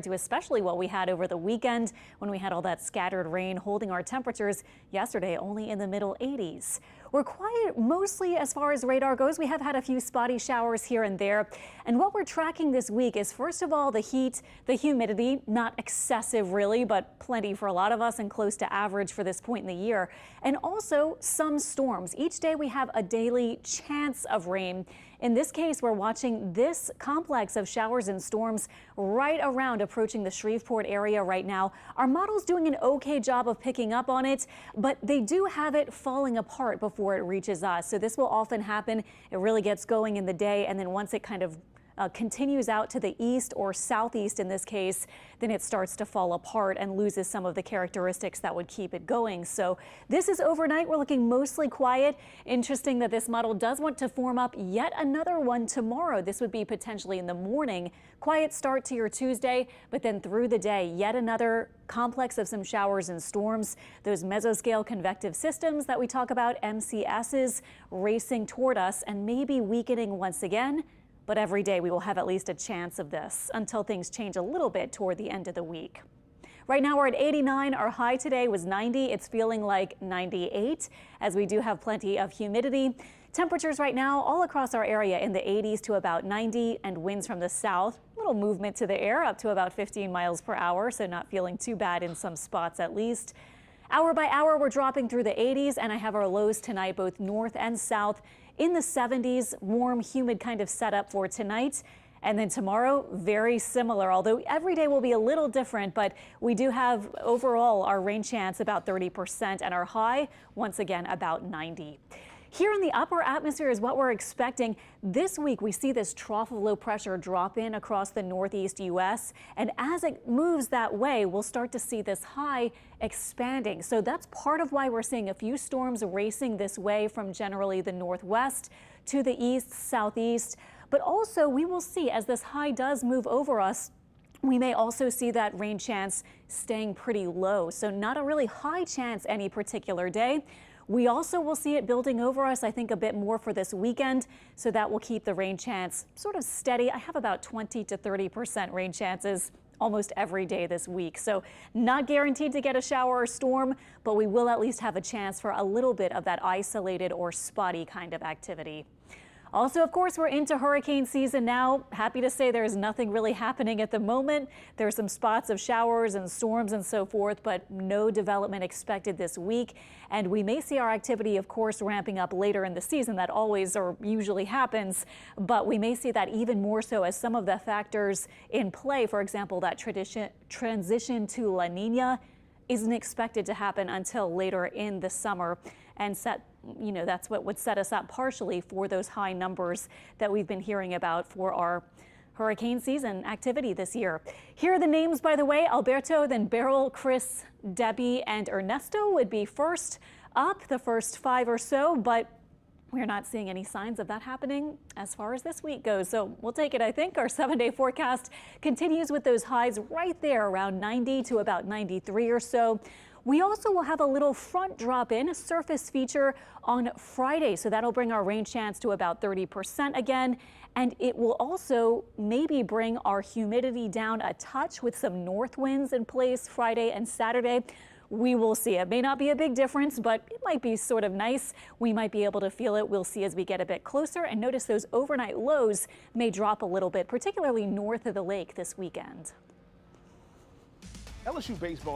to especially what we had over the weekend when we had all that scattered rain holding our temperatures yesterday only in the middle 80s. We're quiet mostly as far as radar goes. We have had a few spotty showers here and there. And what we're tracking this week is, first of all, the heat, the humidity, not excessive really, but plenty for a lot of us and close to average for this point in the year. And also some storms. Each day we have a daily chance of rain. In this case, we're watching this complex of showers and storms right around approaching the Shreveport area right now. Our model's doing an okay job of picking up on it, but they do have it falling apart before it reaches us. So this will often happen. It really gets going in the day, and then once it kind of continues out to the east or southeast in this case, then it starts to fall apart and loses some of the characteristics that would keep it going. So this is overnight. We're looking mostly quiet. Interesting that this model does want to form up yet another one tomorrow. This would be potentially in the morning. Quiet start to your Tuesday, but then through the day, yet another complex of some showers and storms. Those mesoscale convective systems that we talk about, MCSs, racing toward us and maybe weakening once again. But every day we will have at least a chance of this until things change a little bit toward the end of the week. Right now we're at 89. Our high today was 90. It's feeling like 98 as we do have plenty of humidity. Temperatures right now all across our area in the 80s to about 90, and winds from the south. Little movement to the air up to about 15 miles per hour, so not feeling too bad in some spots at least. Hour by hour, we're dropping through the 80s, and I have our lows tonight both north and south in the 70s. Warm, humid kind of setup for tonight. And then tomorrow, very similar, although every day will be a little different, but we do have overall our rain chance about 30% and our high once again about 90. Here in the upper atmosphere is what we're expecting. This week we see this trough of low pressure drop in across the northeast U.S. and as it moves that way, we'll start to see this high expanding. So that's part of why we're seeing a few storms racing this way from generally the northwest to the east, southeast. But also we will see as this high does move over us, we may also see that rain chance staying pretty low. So not a really high chance any particular day. We also will see it building over us, I think, a bit more for this weekend, so that will keep the rain chance sort of steady. I have about 20 to 30% rain chances almost every day this week. So not guaranteed to get a shower or storm, but we will at least have a chance for a little bit of that isolated or spotty kind of activity. Also, of course, we're into hurricane season now. Happy to say there's nothing really happening at the moment. There are some spots of showers and storms and so forth, but no development expected this week. And we may see our activity, of course, ramping up later in the season. That always or usually happens, but we may see that even more so as some of the factors in play, for example, that transition to La Nina isn't expected to happen until later in the summer, and that's what would set us up partially for those high numbers that we've been hearing about for our hurricane season activity this year. Here are the names, by the way. Alberto, then Beryl, Chris, Debbie, and Ernesto would be first up, the first 5 or so, but we're not seeing any signs of that happening as far as this week goes. So we'll take it, I think. Our 7-day forecast continues with those highs right there around 90 to about 93 or so. We also will have a little front drop in, a surface feature on Friday. So that'll bring our rain chance to about 30% again. And it will also maybe bring our humidity down a touch with some north winds in place Friday and Saturday. We will see. It may not be a big difference, but it might be sort of nice. We might be able to feel it. We'll see as we get a bit closer, and notice those overnight lows may drop a little bit, particularly north of the lake this weekend. LSU baseball